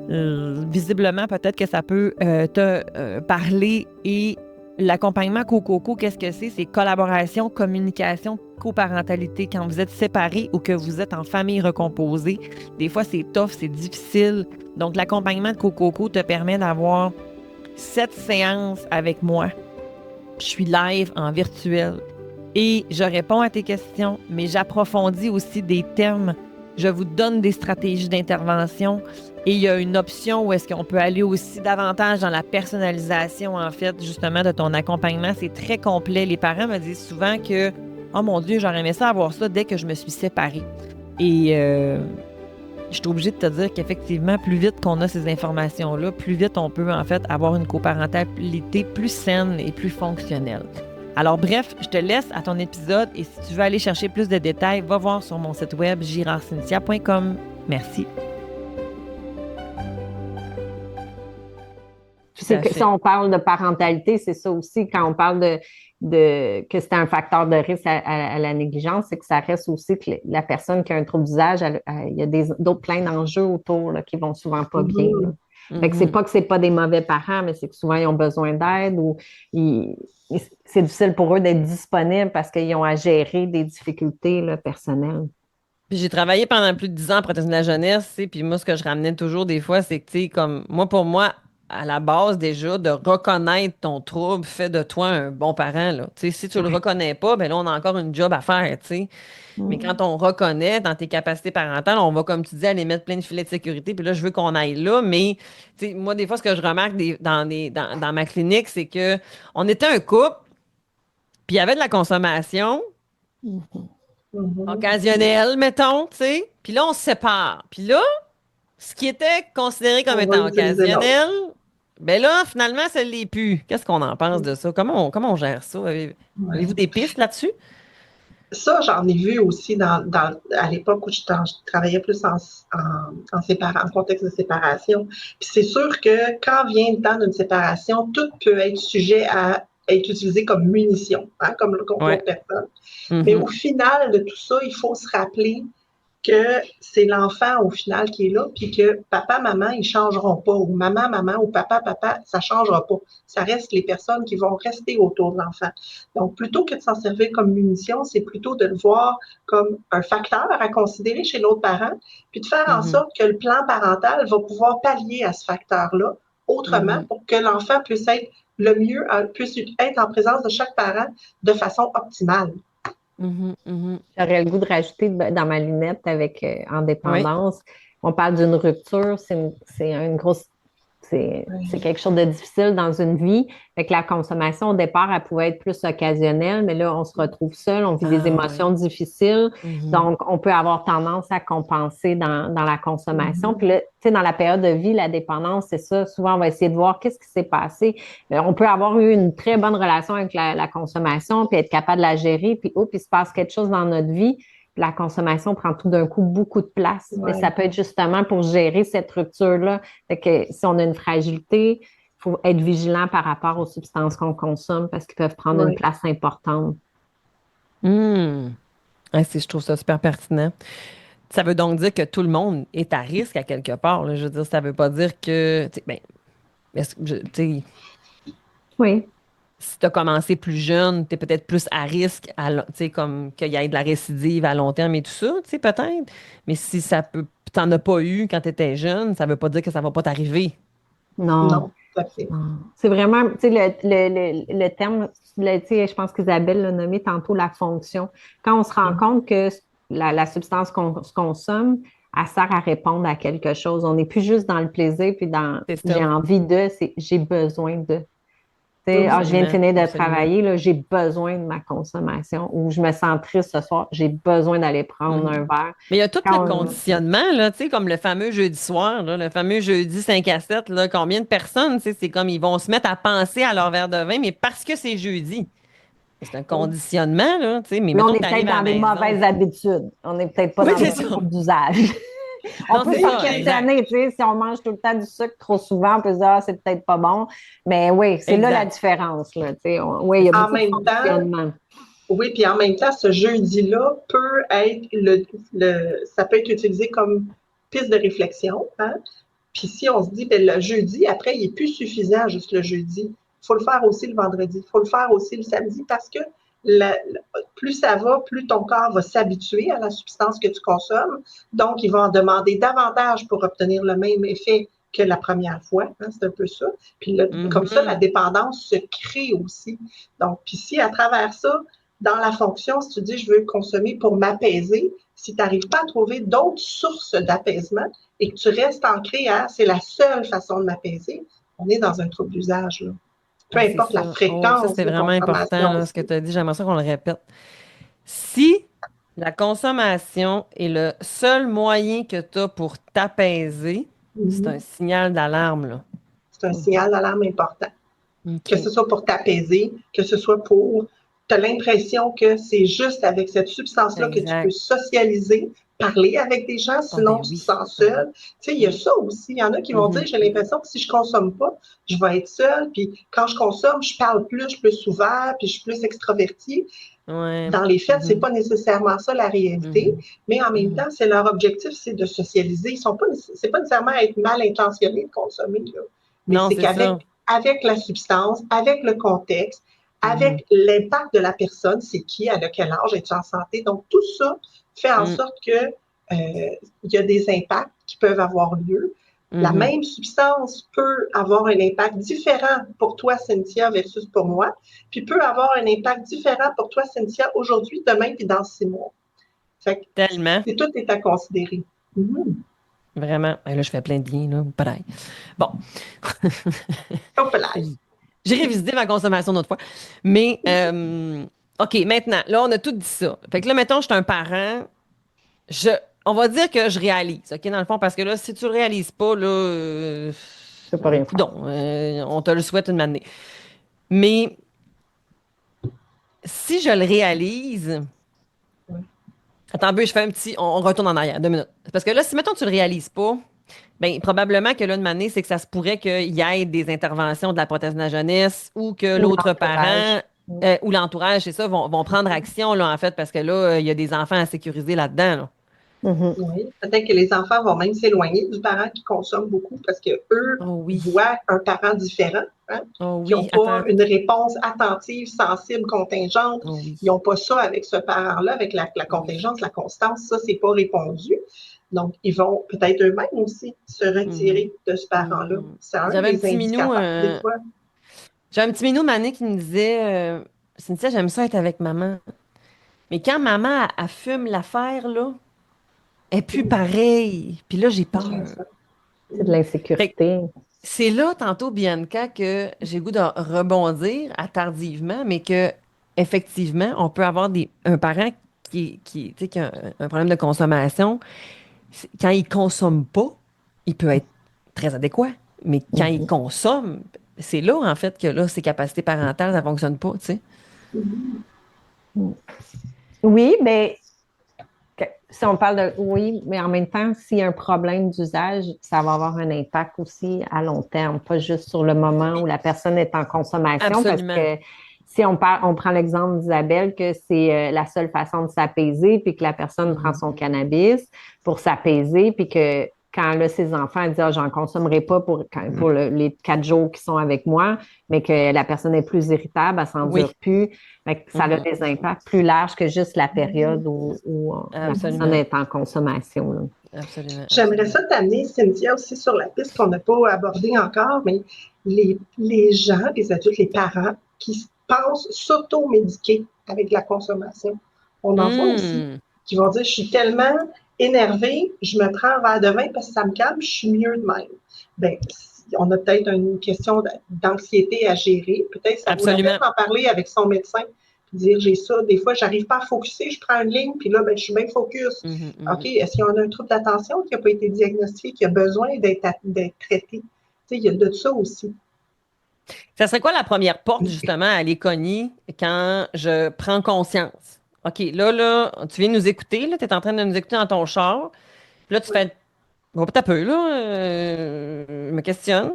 Visiblement, peut-être que ça peut te parler. Et l'accompagnement CoCoCo, qu'est-ce que c'est? C'est collaboration, communication, coparentalité. Quand vous êtes séparés ou que vous êtes en famille recomposée, des fois, c'est tough, c'est difficile. Donc, l'accompagnement de CoCoCo te permet d'avoir 7 séances avec moi. Je suis live en virtuel. Et je réponds à tes questions, mais j'approfondis aussi des termes. Je vous donne des stratégies d'intervention. Et il y a une option où est-ce qu'on peut aller aussi davantage dans la personnalisation, en fait, justement, de ton accompagnement. C'est très complet. Les parents me disent souvent que « Oh mon Dieu, j'aurais aimé ça avoir ça dès que je me suis séparée. » Et je suis obligée de te dire qu'effectivement, plus vite qu'on a ces informations-là, plus vite on peut, en fait, avoir une coparentalité plus saine et plus fonctionnelle. Alors bref, je te laisse à ton épisode et si tu veux aller chercher plus de détails, va voir sur mon site web girardcynthia.com. Merci. Si on parle de parentalité, c'est ça aussi, quand on parle que c'est un facteur de risque à la négligence, c'est que ça reste aussi que la personne qui a un trouble d'usage, il y a d'autres plein d'enjeux autour là, qui vont souvent pas bien. Fait que c'est pas que c'est pas des mauvais parents, mais c'est que souvent ils ont besoin d'aide ou c'est difficile pour eux d'être disponibles parce qu'ils ont à gérer des difficultés là, personnelles. Puis j'ai travaillé pendant plus de 10 ans en protection de la jeunesse, puis moi, ce que je ramenais toujours des fois, c'est que, tu sais, comme moi, pour moi, à la base déjà de reconnaître ton trouble fait de toi un bon parent, là. Tu sais, si tu le reconnais pas, ben là, on a encore une job à faire, tu sais. Mais quand on reconnaît dans tes capacités parentales, on va, comme tu dis, aller mettre plein de filets de sécurité. Puis là, je veux qu'on aille là. Mais tu sais, moi, des fois, ce que je remarque dans ma clinique, c'est que on était un couple, puis il y avait de la consommation occasionnelle, mettons, tu sais. Puis là, on se sépare. Puis là, ce qui était considéré comme On va étant utiliser l'autre. occasionnel, ben là, finalement, ça ne l'est plus. Qu'est-ce qu'on en pense de ça? Comment on gère ça? Avez-vous des pistes là-dessus? Ça, j'en ai vu aussi à l'époque où je travaillais plus en contexte de séparation. Puis c'est sûr que quand vient le temps d'une séparation, tout peut être sujet à être utilisé comme munition, hein, comme contre Ouais. l'autre personne. Mais Mhm. au final de tout ça, il faut se rappeler que c'est l'enfant au final qui est là, puis que papa, maman, ils changeront pas, ou maman, maman, ou papa, papa, ça changera pas. Ça reste les personnes qui vont rester autour de l'enfant. Donc, plutôt que de s'en servir comme munition, c'est plutôt de le voir comme un facteur à considérer chez l'autre parent, puis de faire en sorte que le plan parental va pouvoir pallier à ce facteur-là autrement pour que l'enfant puisse être le mieux, puisse être en présence de chaque parent de façon optimale. J'aurais le goût de rajouter dans ma lunette avec en Oui. dépendance. On parle d'une rupture, c'est une grosse. C'est quelque chose de difficile dans une vie. Fait que la consommation, au départ, elle pouvait être plus occasionnelle, mais là, on se retrouve seul, on vit des émotions difficiles. Donc, on peut avoir tendance à compenser dans la consommation. Puis là, tu sais, dans la période de vie, la dépendance, c'est ça. Souvent, on va essayer de voir qu'est-ce qui s'est passé. On peut avoir eu une très bonne relation avec la consommation, puis être capable de la gérer, puis il se passe quelque chose dans notre vie. La consommation prend tout d'un coup beaucoup de place. Mais ça peut être justement pour gérer cette rupture-là. Fait que si on a une fragilité, il faut être vigilant par rapport aux substances qu'on consomme parce qu'ils peuvent prendre une place importante. Je trouve ça super pertinent. Ça veut donc dire que tout le monde est à risque à quelque part, là. Je veux dire, ça veut pas dire que, Oui. si tu as commencé plus jeune, tu es peut-être plus à risque, comme qu'il y ait de la récidive à long terme et tout ça, peut-être. Mais si t'en as pas eu quand tu étais jeune, ça veut pas dire que ça va pas t'arriver. Non. Non, tout à fait. C'est vraiment, tu sais, le terme, je pense qu'Isabelle l'a nommé tantôt, la fonction. Quand on se rend compte que la substance qu'on consomme, elle sert à répondre à quelque chose. On n'est plus juste dans le plaisir, puis dans j'ai envie de, c'est j'ai besoin de. Je viens de finir de travailler, là, j'ai besoin de ma consommation, ou je me sens triste ce soir, j'ai besoin d'aller prendre un verre. Mais il y a tout le conditionnement, là, comme le fameux jeudi soir, là, le fameux jeudi 5 à 7, là, combien de personnes, c'est comme ils vont se mettre à penser à leur verre de vin, mais parce que c'est jeudi. C'est un conditionnement, là, mais on est peut-être dans des mauvaises habitudes. On n'est peut-être pas dans des troubles d'usage. On peut se questionner, si on mange tout le temps du sucre trop souvent, on peut se dire, c'est peut-être pas bon. Mais oui, c'est là la différence. Là, oui, il y a beaucoup de fonctionnement. Oui, puis en même temps, ce jeudi-là peut être ça peut être utilisé comme piste de réflexion. Hein? Puis si on se dit, le jeudi, après, il n'est plus suffisant juste le jeudi. Il faut le faire aussi le vendredi. Il faut le faire aussi le samedi parce que plus ça va, plus ton corps va s'habituer à la substance que tu consommes. Donc, il va en demander davantage pour obtenir le même effet que la première fois. Hein, c'est un peu ça. Puis là, comme ça, la dépendance se crée aussi. Donc, puis si à travers ça, dans la fonction, si tu dis je veux consommer pour m'apaiser, si tu n'arrives pas à trouver d'autres sources d'apaisement et que tu restes ancré à c'est la seule façon de m'apaiser, on est dans un trouble d'usage. Là. Peu importe la fréquence. Ça, c'est vraiment important, là, ce que tu as dit. J'aimerais ça qu'on le répète. Si la consommation est le seul moyen que tu as pour t'apaiser, c'est un signal d'alarme, là. C'est un signal d'alarme important. Que ce soit pour t'apaiser, que ce soit pour... Tu as l'impression que c'est juste avec cette substance-là que tu peux socialiser, parler avec des gens, sinon tu te sens seul. Tu sais, il y a ça aussi. Il y en a qui vont dire, j'ai l'impression que si je consomme pas, je vais être seule. Puis quand je consomme, je parle plus, je suis plus ouvert, puis je suis plus extravertie. Dans les faits, c'est pas nécessairement ça la réalité, mais en même temps, c'est leur objectif, c'est de socialiser. C'est pas nécessairement être mal intentionné de consommer, là. Mais c'est qu'avec la substance, avec le contexte, avec l'impact de la personne, c'est qui, à quel âge, est-tu en santé. Donc, tout ça fait en sorte que il y a des impacts qui peuvent avoir lieu. La même substance peut avoir un impact différent pour toi, Cynthia, versus pour moi, puis peut avoir un impact différent pour toi, Cynthia, aujourd'hui, demain, puis dans 6 mois. Fait que Tellement. tout est à considérer. Vraiment. Et là, je fais plein de liens, là. Pareil. Bon. J'ai révisité ma consommation une autre fois. Mais, OK, maintenant, là, on a tout dit ça. Fait que là, mettons, je suis un parent. On va dire que je réalise, OK, dans le fond, parce que là, si tu le réalises pas, là, C'est pas rien. coudonc, on te le souhaite une année. Mais si je le réalise, attends un peu, je fais un petit, on retourne en arrière, 2 minutes. Parce que là, si, mettons, tu le réalises pas, bien, probablement que là, une année, c'est que ça se pourrait qu'il y ait des interventions de la protection de la jeunesse ou que l'autre parent ou l'entourage, c'est ça, vont prendre action, là, en fait, parce que là, il y a des enfants à sécuriser là-dedans, là. Oui, peut-être que les enfants vont même s'éloigner du parent qui consomme beaucoup parce qu'eux voient un parent différent, qui n'ont pas une réponse attentive, sensible, contingente. Ils n'ont pas ça avec ce parent-là, avec la contingence, la constance. Ça, c'est pas répondu. Donc, ils vont peut-être eux-mêmes aussi se retirer de ce parent-là. C'est un des indicateurs, des fois. J'ai un petit minou Mané qui me disait Cynthia, j'aime ça être avec maman. Mais quand maman, elle fume l'affaire, là, elle est plus pareille. Puis là, j'ai peur. C'est de l'insécurité. C'est là, tantôt, Bianca, que j'ai le goût de rebondir tardivement, mais que effectivement, on peut avoir un parent qui a un problème de consommation. Quand il consomme pas, il peut être très adéquat. Mais quand il consomme, c'est là, en fait, que là, ses capacités parentales, ça ne fonctionne pas, tu sais. Oui, mais si on parle de oui, mais en même temps, s'il y a un problème d'usage, ça va avoir un impact aussi à long terme, pas juste sur le moment où la personne est en consommation. Absolument. Parce que si on prend l'exemple d'Isabelle, que c'est la seule façon de s'apaiser, puis que la personne prend son cannabis pour s'apaiser, puis que quand là, ses enfants disent j'en consommerai pas pour les 4 jours qui sont avec moi, mais que la personne est plus irritable, elle s'endure plus. Ça a des impacts plus larges que juste la période où la personne est en consommation. Là. Absolument. J'aimerais ça t'amener, Cynthia, aussi sur la piste qu'on n'a pas abordée encore, mais les gens, les adultes, les parents qui pensent s'auto-médiquer avec la consommation. On en voit aussi qui vont dire je suis tellement énervée, je me prends un verre de vin parce que ça me calme, je suis mieux de même. Bien, on a peut-être une question d'anxiété à gérer. Peut-être ça vaut la peine d'en parler avec son médecin. Puis dire j'ai ça, des fois, j'arrive pas à focuser, je prends une ligne, puis là, ben, je suis bien focus. OK, est-ce qu'il y en a un trouble d'attention qui n'a pas été diagnostiqué, qui a besoin d'être traité? Tu sais, il y a de ça aussi. Ça serait quoi la première porte, justement, à aller cogner quand je prends conscience? OK, là, tu viens de nous écouter, là, tu es en train de nous écouter dans ton char. Puis là, tu fais. Bon, un peu, là, je me questionne.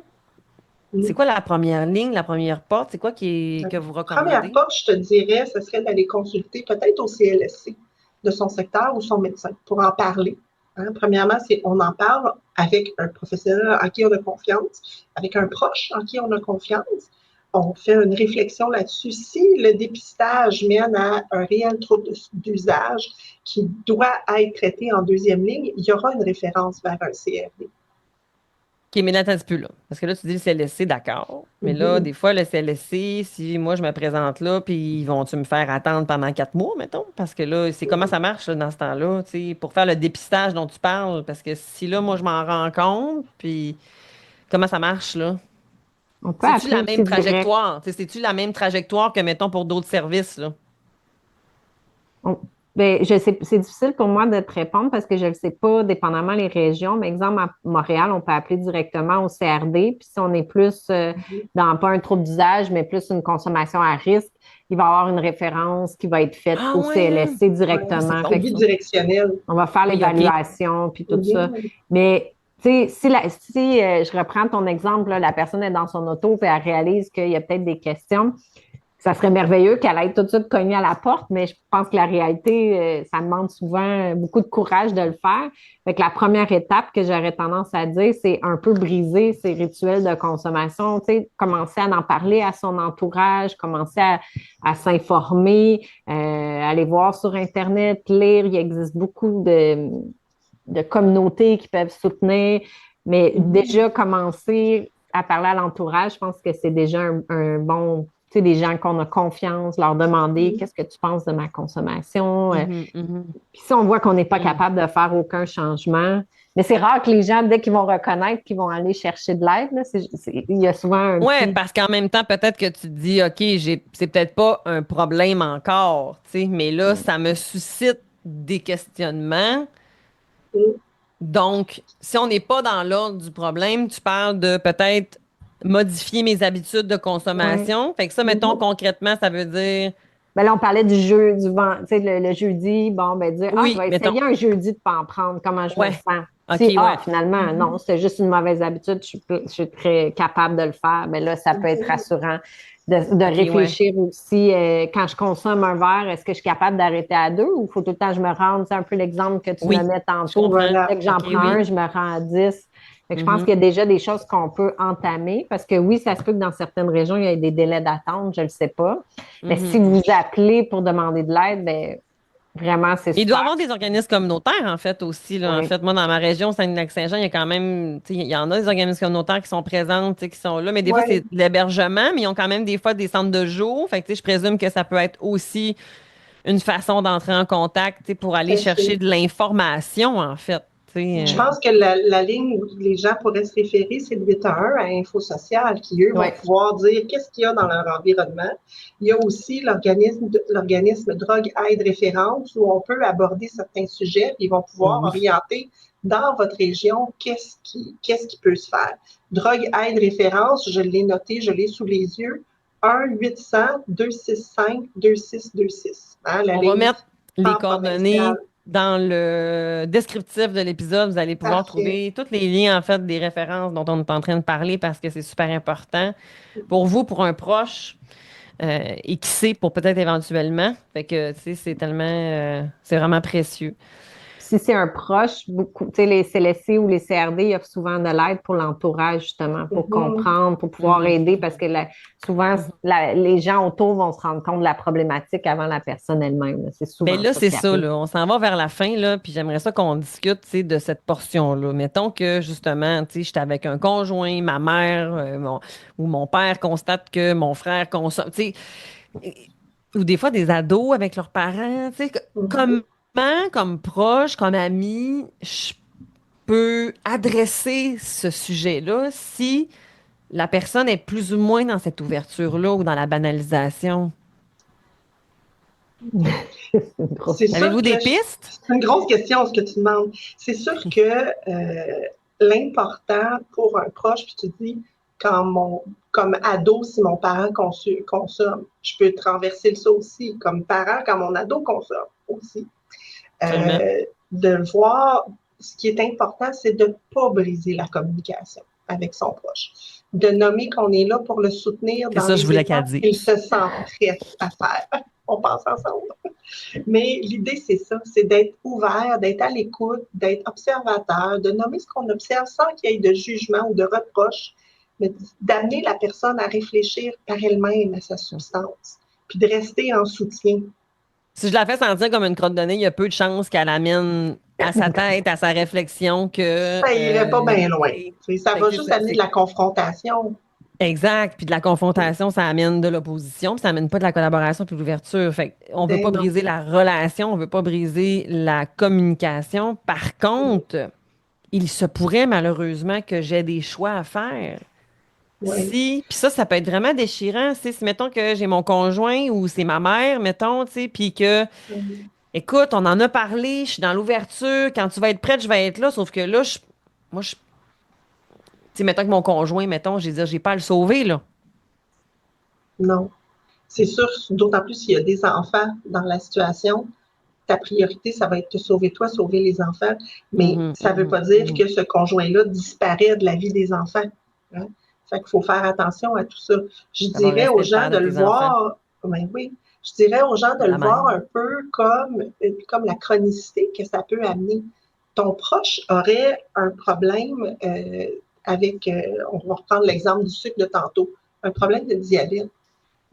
C'est quoi la première ligne, la première porte? C'est quoi que vous recommandez? La première porte, je te dirais, ce serait d'aller consulter peut-être au CLSC de son secteur ou son médecin pour en parler. Premièrement, on en parle avec un professionnel en qui on a confiance, avec un proche en qui on a confiance. On fait une réflexion là-dessus. Si le dépistage mène à un réel trouble d'usage qui doit être traité en deuxième ligne, il y aura une référence vers un CRD. OK, mais là, attends un petit peu, là. Parce que là, tu dis le CLSC, d'accord. Mais là, des fois, le CLSC, si moi, je me présente là, puis ils vont-tu me faire attendre pendant 4 mois, mettons? Parce que là, c'est comment ça marche là, dans ce temps-là, tu sais, pour faire le dépistage dont tu parles. Parce que si là, moi, je m'en rends compte, puis comment ça marche, là? C'est-tu la même trajectoire? C'est-tu la même trajectoire que, mettons, pour d'autres services, là? Bien, c'est difficile pour moi de te répondre parce que je ne le sais pas, dépendamment des régions. Mais exemple, à Montréal, on peut appeler directement au CRD. Puis si on est plus dans pas un trouble d'usage, mais plus une consommation à risque, il va y avoir une référence qui va être faite au CLSC directement. C'est bidirectionnel. On va faire l'évaluation, puis tout ça. Mais tu sais, si je reprends ton exemple, là, la personne est dans son auto et elle réalise qu'il y a peut-être des questions, ça serait merveilleux qu'elle aille tout de suite cogner à la porte, mais je pense que la réalité, ça demande souvent beaucoup de courage de le faire. Fait que la première étape que j'aurais tendance à dire, c'est un peu briser ces rituels de consommation, tu sais, commencer à en parler à son entourage, commencer à s'informer, aller voir sur Internet, lire. Il existe beaucoup de communautés qui peuvent soutenir Mais déjà commencer à parler à l'entourage, je pense que c'est déjà un bon, tu sais, des gens qu'on a confiance, leur demander qu'est-ce que tu penses de ma consommation. Puis si on voit qu'on n'est pas capable de faire aucun changement, mais c'est rare que les gens, dès qu'ils vont reconnaître qu'ils vont aller chercher de l'aide, là, il y a souvent un Ouais, petit... parce qu'en même temps, peut-être que tu te dis, OK, c'est peut-être pas un problème encore, tu sais, mais là, ça me suscite des questionnements. Mm. Donc, si on n'est pas dans l'ordre du problème, tu parles de peut-être modifier mes habitudes de Ouais. consommation. Fait que ça, mettons, concrètement, ça veut dire, Ben là, on parlait du jeu, tu sais, le jeudi, bon, ben dire, je oui, vais mettons, essayer un jeudi de pas en prendre, comment je me ouais, sens. OK, Si, ouais. finalement, non, c'est juste une mauvaise habitude, je suis très capable de le faire, ben là, ça peut être rassurant de OK, ouais. réfléchir aussi, quand je consomme un verre, est-ce que je suis capable d'arrêter à 2 ou il faut tout le temps que je me rende, c'est un peu l'exemple que tu Oui, nommais je tantôt, comprends. dès que j'en OK, prends oui. un, je me rends à 10. Fait que je pense Mhm. qu'il y a déjà des choses qu'on peut entamer parce que oui, ça se peut que dans certaines régions, il y ait des délais d'attente, je ne le sais pas. Mais si Mhm. vous appelez pour demander de l'aide, ben vraiment, c'est Il doit y super. avoir des organismes communautaires, en fait, aussi, là. En Oui. fait, moi, dans ma région, Saguenay-Lac-Saint-Jean, il y a quand même, tu sais, il y en a des organismes communautaires qui sont présents, tu sais, qui sont là, mais des fois, c'est Oui, de l'hébergement, mais ils ont quand même des fois des centres de jour. Fait que, tu sais, je présume que ça peut être aussi une façon d'entrer en contact, tu sais, pour tout aller à fait. chercher de l'information, en fait. Tu sais, Je pense que la ligne où les gens pourraient se référer, c'est le 811 à Info Sociale, qui, eux, Oui. vont pouvoir dire qu'est-ce qu'il y a dans leur environnement. Il y a aussi l'organisme Drogue Aide Référence, où on peut aborder certains sujets, puis ils vont pouvoir oui. orienter dans votre région qu'est-ce qui peut se faire. Drogue Aide Référence, je l'ai noté, je l'ai sous les yeux, 1-800-265-2626. Hein, la On va ligne mettre les en provincial. coordonnées dans le descriptif de l'épisode. Vous allez pouvoir Parfait. trouver tous les liens, en fait, des références dont on est en train de parler parce que c'est super important pour vous, pour un proche, et qui sait pour peut-être éventuellement. Fait que, tu sais, c'est tellement, c'est vraiment précieux. Si c'est un proche, beaucoup, tu sais, les CLSC ou les CRD offrent souvent de l'aide pour l'entourage, justement, pour Mhm. comprendre, pour pouvoir Mhm. aider, parce que souvent, Mhm. les gens autour vont se rendre compte de la problématique avant la personne elle-même. Là. C'est Ben souvent là, ça c'est qui ça, arrive. là. On s'en va vers la fin, là, puis j'aimerais ça qu'on discute, tu sais, de cette portion-là. Mettons que, justement, tu sais, j'étais avec un conjoint, ma mère, ou mon père constate que mon frère consomme, tu sais, ou des fois des ados avec leurs parents, tu sais, Mhm. comment, comme proche, comme ami, je peux adresser ce sujet-là si la personne est plus ou moins dans cette ouverture-là ou dans la banalisation? C'est une grosse C'est sûr Avez-vous que des pistes? c'est une grosse question ce que tu demandes. C'est sûr que l'important pour un proche, puis tu dis, comme ado, si mon parent consomme, je peux traverser ça aussi. Comme parent, quand mon ado consomme aussi. Absolument. De voir, ce qui est important, c'est de ne pas briser la communication avec son proche. De nommer qu'on est là pour le soutenir C'est dans ça, je les voulais qu'elle étapes dise. qu'il se sent prêt à faire. On pense ensemble. Mais l'idée, c'est ça, c'est d'être ouvert, d'être à l'écoute, d'être observateur, de nommer ce qu'on observe sans qu'il y ait de jugement ou de reproche, mais d'amener la personne à réfléchir par elle-même à sa substance, puis de rester en soutien. Si je la fais sentir comme une crotte de nez, il y a peu de chances qu'elle amène à sa tête, à sa réflexion que. Ça irait pas bien loin. Tu Ça fait va que juste amener de la confrontation. exact. Puis de la confrontation, ça amène de l'opposition, puis ça amène pas de la collaboration puis de l'ouverture. Fait on veut Ben pas non. briser la relation, on veut pas briser la communication. Par contre, il se pourrait malheureusement que j'ai des choix à faire. Oui. Puis ça peut être vraiment déchirant. Si mettons que j'ai mon conjoint ou c'est ma mère, mettons, tu sais, puis que écoute, on en a parlé, je suis dans l'ouverture. Quand tu vas être prête, je vais être là. Sauf que là, moi, tu sais, mettons que mon conjoint, mettons, je vais dire, j'ai pas à le sauver, là. Non. C'est sûr, d'autant plus s'il y a des enfants dans la situation, ta priorité, ça va être de sauver toi, sauver les enfants. Mais Mhm, ça ne veut mhm, pas dire mhm. que ce conjoint-là disparaît de la vie des enfants. Hein? Fait qu'il faut faire attention à tout ça. Je D'avoir dirais aux resté le gens père de de le tes enfants, voir, ben oui, je dirais aux gens de la le mère. voir un peu comme la chronicité que ça peut amener. Ton proche aurait un problème avec, on va reprendre l'exemple du sucre de tantôt, un problème de diabète.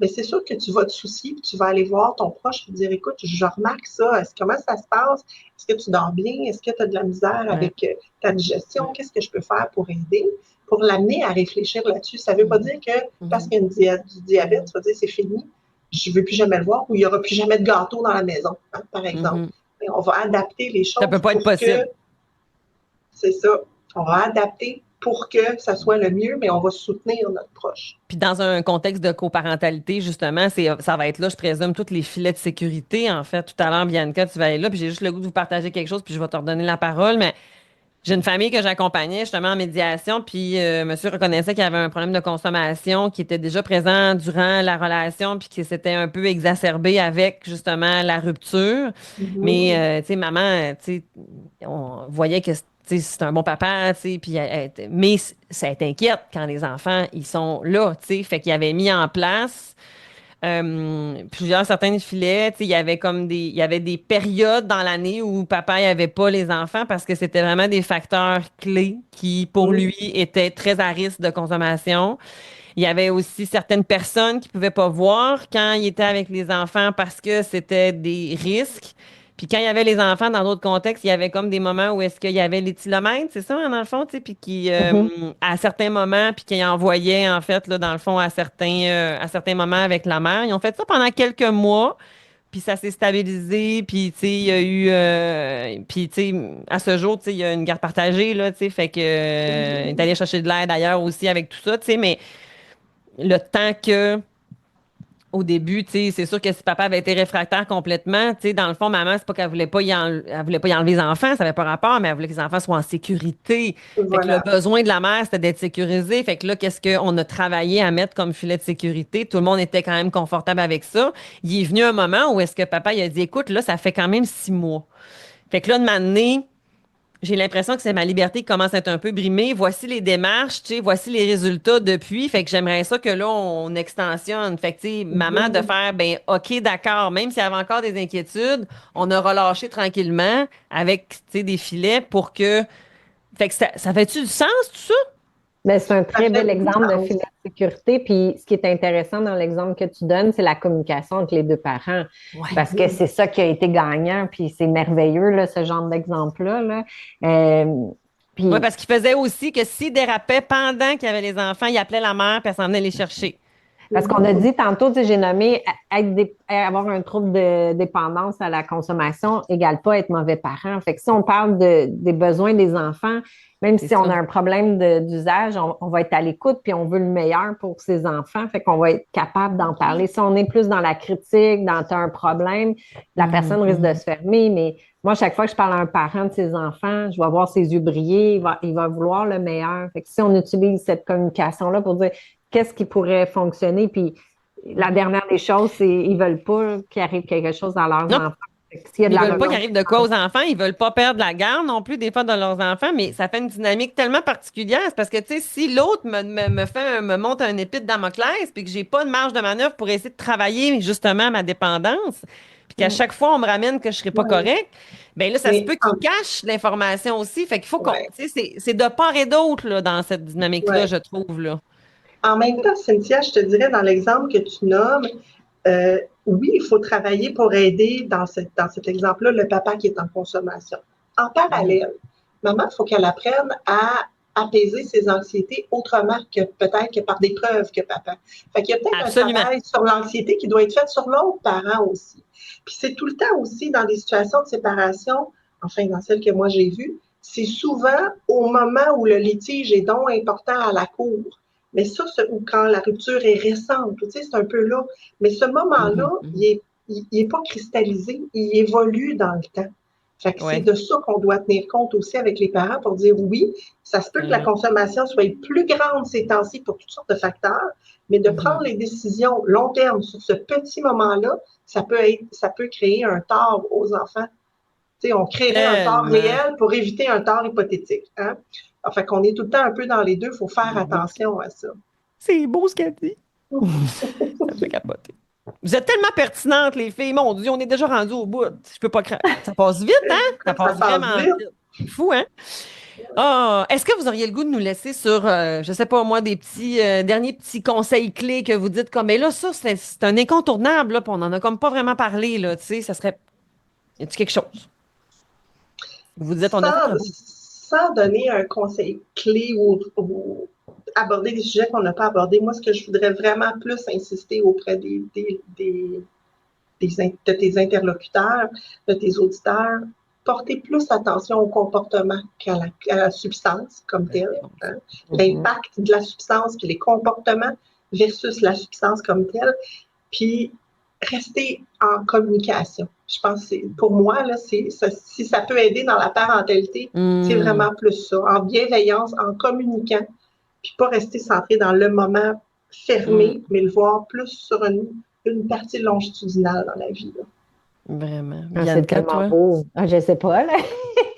mais c'est sûr que tu vas te soucier, puis tu vas aller voir ton proche et dire, écoute, je remarque ça, comment ça se passe? Est-ce que tu dors bien? Est-ce que tu as de la misère avec ta digestion? Qu'est-ce que je peux faire pour aider? Pour l'amener à réfléchir là-dessus. Ça ne veut pas dire que parce qu'il y a du diabète, tu vas dire, c'est fini, je ne veux plus jamais le voir, ou il n'y aura plus jamais de gâteau dans la maison, hein, par exemple. Mais on va adapter les choses. Ça ne peut pas être possible. C'est ça. On va adapter pour que ça soit le mieux, mais on va soutenir notre proche. Puis dans un contexte de coparentalité, justement, ça va être là, je présume, tous les filets de sécurité. En fait, tout à l'heure, Bianca, tu vas aller là, puis j'ai juste le goût de vous partager quelque chose, puis je vais te redonner la parole, mais j'ai une famille que j'accompagnais justement en médiation, puis monsieur reconnaissait qu'il y avait un problème de consommation qui était déjà présent durant la relation, puis qui s'était un peu exacerbé avec justement la rupture. Mais, tu sais, maman, tu sais, on voyait que c'est un bon papa, tu sais, puis mais ça t'inquiète quand les enfants, ils sont là, tu sais, fait qu'il avait mis en place certains filets, tu sais, il y avait des périodes dans l'année où papa il avait pas les enfants parce que c'était vraiment des facteurs clés qui, pour lui, étaient très à risque de consommation. Il y avait aussi certaines personnes qui pouvaient pas voir quand il était avec les enfants parce que c'était des risques. Puis quand il y avait les enfants dans d'autres contextes, il y avait comme des moments où est-ce qu'il y avait l'éthylomètre, c'est ça, dans le fond, tu sais, puis qui, à certains moments, puis qui envoyait, en fait, là, dans le fond, à certains moments avec la mère. Ils ont fait ça pendant quelques mois, puis ça s'est stabilisé, puis, tu sais, il y a eu, puis, tu sais, à ce jour, tu sais, il y a une garde partagée, là, tu sais, fait que, il est allé chercher de l'aide ailleurs aussi avec tout ça, tu sais, mais le temps que au début, tu sais, c'est sûr que si papa avait été réfractaire complètement, tu sais, dans le fond, maman, c'est pas qu'elle voulait pas elle voulait pas y enlever les enfants, ça n'avait pas rapport, mais elle voulait que les enfants soient en sécurité. Fait que le besoin de la mère, c'était d'être sécurisé. Fait que là, qu'est-ce qu'on a travaillé à mettre comme filet de sécurité? Tout le monde était quand même confortable avec ça. Il est venu un moment où est-ce que papa, il a dit, écoute, là, ça fait quand même 6 mois. Fait que là, de m'amener, j'ai l'impression que c'est ma liberté qui commence à être un peu brimée. Voici les démarches, tu sais, voici les résultats depuis. Fait que j'aimerais ça que là, on extensionne. Fait que, tu sais, maman, de faire, ben, OK, d'accord, même s'il y avait encore des inquiétudes, on a relâché tranquillement avec, tu sais, des filets pour que. Fait que ça fait-tu du sens, tout ça? Bien, c'est un très bel exemple de filet de sécurité. Puis, ce qui est intéressant dans l'exemple que tu donnes, c'est la communication entre les deux parents. Ouais. Parce que c'est ça qui a été gagnant. Puis, c'est merveilleux, là, ce genre d'exemple-là. Là. Oui, parce qu'il faisait aussi que s'il dérapait pendant qu'il y avait les enfants, il appelait la mère puis elle s'en venait les chercher. Parce qu'on a dit tantôt, tu sais, j'ai nommé avoir un trouble de dépendance à la consommation égale pas être mauvais parent. Fait que si on parle des besoins des enfants, même si on a un problème d'usage, on va être à l'écoute puis on veut le meilleur pour ses enfants. Fait qu'on va être capable d'en parler. Si on est plus dans la critique, dans un problème, la personne risque de se fermer. Mais moi, chaque fois que je parle à un parent de ses enfants, je vais voir ses yeux briller, il va vouloir le meilleur. Fait que si on utilise cette communication-là pour dire qu'est-ce qui pourrait fonctionner. Puis la dernière des choses, c'est qu'ils ne veulent pas qu'il arrive quelque chose dans leurs enfants. Ils ne veulent pas qu'il arrive de quoi aux enfants. Ils ne veulent pas perdre la garde non plus des fois de leurs enfants, mais ça fait une dynamique tellement particulière. C'est parce que, tu sais, si l'autre me monte un épée de Damoclès puis que j'ai pas de marge de manœuvre pour essayer de travailler justement ma dépendance, puis qu'à chaque fois, on me ramène que je ne serai pas correct, bien là, ça se peut qu'il cache l'information aussi. Fait qu'il faut qu'on... Tu sais, c'est de part et d'autre là, dans cette dynamique-là, je trouve, là. En même temps, Cynthia, je te dirais, dans l'exemple que tu nommes, oui, il faut travailler pour aider dans cet exemple-là le papa qui est en consommation. En parallèle, maman, il faut qu'elle apprenne à apaiser ses anxiétés autrement que peut-être que par des preuves que papa. Fait qu'il y a peut-être un travail sur l'anxiété qui doit être fait sur l'autre parent aussi. Puis c'est tout le temps aussi dans des situations de séparation, enfin dans celles que moi j'ai vues, c'est souvent au moment où le litige est donc important à la cour. Mais ça, ou quand la rupture est récente, tu sais, c'est un peu là. Mais ce moment-là, il est pas cristallisé, il évolue dans le temps. Fait que c'est de ça qu'on doit tenir compte aussi avec les parents pour dire oui, ça se peut que la consommation soit plus grande ces temps-ci pour toutes sortes de facteurs, mais de prendre les décisions long terme sur ce petit moment-là, ça peut créer un tort aux enfants. Tu sais, on créerait un tort réel pour éviter un tort hypothétique. Hein? Enfin, qu'on est tout le temps un peu dans les deux, il faut faire attention à ça. C'est beau ce qu'elle dit. Ça me fait capoter. Vous êtes tellement pertinentes, les filles. Mon Dieu, on est déjà rendu au bout. Je peux pas craindre. Ça passe vite, hein? Ça passe vraiment vite. C'est fou, hein? Est-ce que vous auriez le goût de nous laisser sur, je sais pas moi, des petits derniers petits conseils clés que vous dites comme, mais là, ça, c'est un incontournable, là, puis on n'en a comme pas vraiment parlé, là, tu sais, ça serait. Y a-t-il quelque chose? Vous dites, on a fait un bout. Sans donner un conseil clé ou aborder des sujets qu'on n'a pas abordés, moi, ce que je voudrais vraiment plus insister auprès de tes interlocuteurs, de tes auditeurs, porter plus attention au comportement qu'à la substance comme telle. Hein? L'impact de la substance, puis les comportements versus la substance comme telle, puis rester en communication. Je pense que pour moi, là, si ça peut aider dans la parentalité, c'est vraiment plus ça, en bienveillance, en communiquant, puis pas rester centré dans le moment fermé, mais le voir plus sur une partie longitudinale dans la vie. Là. Vraiment. C'est tellement beau. Je ne sais pas, là.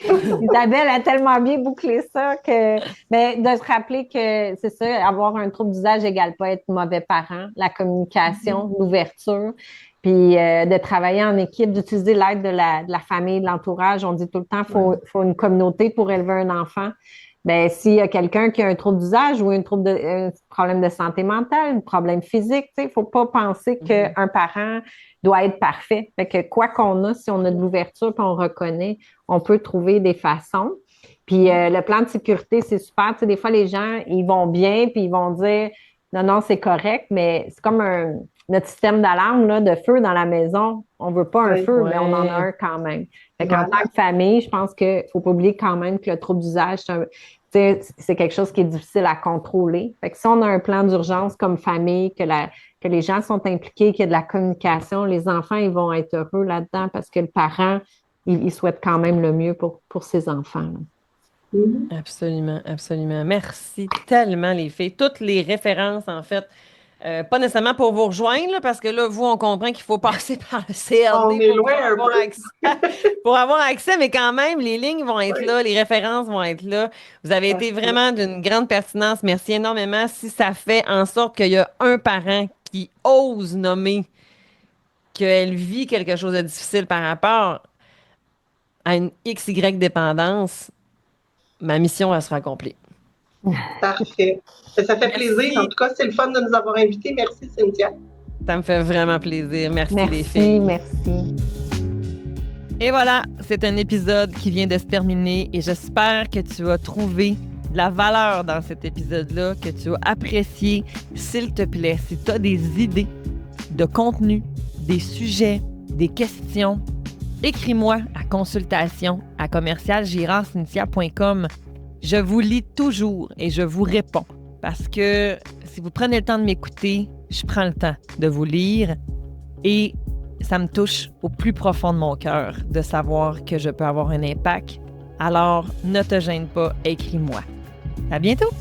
Isabelle a tellement bien bouclé ça que. Mais de se rappeler que c'est ça, avoir un trouble d'usage égale pas être mauvais parent, la communication, l'ouverture, puis de travailler en équipe, d'utiliser l'aide de la famille, de l'entourage. On dit tout le temps qu'il faut une communauté pour élever un enfant. Ben, s'il y a quelqu'un qui a un trouble d'usage ou un problème de santé mentale, un problème physique, il ne faut pas penser qu'un parent doit être parfait. Fait que quoi qu'on a, si on a de l'ouverture et on reconnaît, on peut trouver des façons. Puis le plan de sécurité, c'est super. Tu sais, des fois, les gens, ils vont bien puis ils vont dire non, c'est correct, mais c'est comme notre système d'alarme là, de feu dans la maison. On ne veut pas un feu, mais on en a un quand même. Fait qu'en tant que famille, je pense qu'il ne faut pas oublier quand même que le trouble d'usage, c'est quelque chose qui est difficile à contrôler. Fait que si on a un plan d'urgence comme famille, que les gens sont impliqués, qu'il y a de la communication, les enfants, ils vont être heureux là-dedans parce que le parent, il souhaite quand même le mieux pour ses enfants. Là. Absolument, absolument. Merci tellement, les filles. Toutes les références, en fait, pas nécessairement pour vous rejoindre, là, parce que là, vous, on comprend qu'il faut passer par le CRD pour avoir accès, mais quand même, les lignes vont être là, les références vont être là. Vous avez été vraiment d'une grande pertinence. Merci énormément. Si ça fait en sorte qu'il y a un parent qui ose nommer qu'elle vit quelque chose de difficile par rapport à une XY dépendance, ma mission, elle sera accomplie. Parfait. Ça fait plaisir. En tout cas, c'est le fun de nous avoir invités. Merci, Cynthia. Ça me fait vraiment plaisir. Merci les filles. Merci. Et voilà, c'est un épisode qui vient de se terminer et j'espère que tu as trouvé de la valeur dans cet épisode-là, que tu as apprécié. S'il te plaît, si tu as des idées de contenu, des sujets, des questions, écris-moi à consultation@commercialgirardcynthia.com. Je vous lis toujours et je vous réponds parce que si vous prenez le temps de m'écouter, je prends le temps de vous lire et ça me touche au plus profond de mon cœur de savoir que je peux avoir un impact. Alors, ne te gêne pas, écris-moi. À bientôt!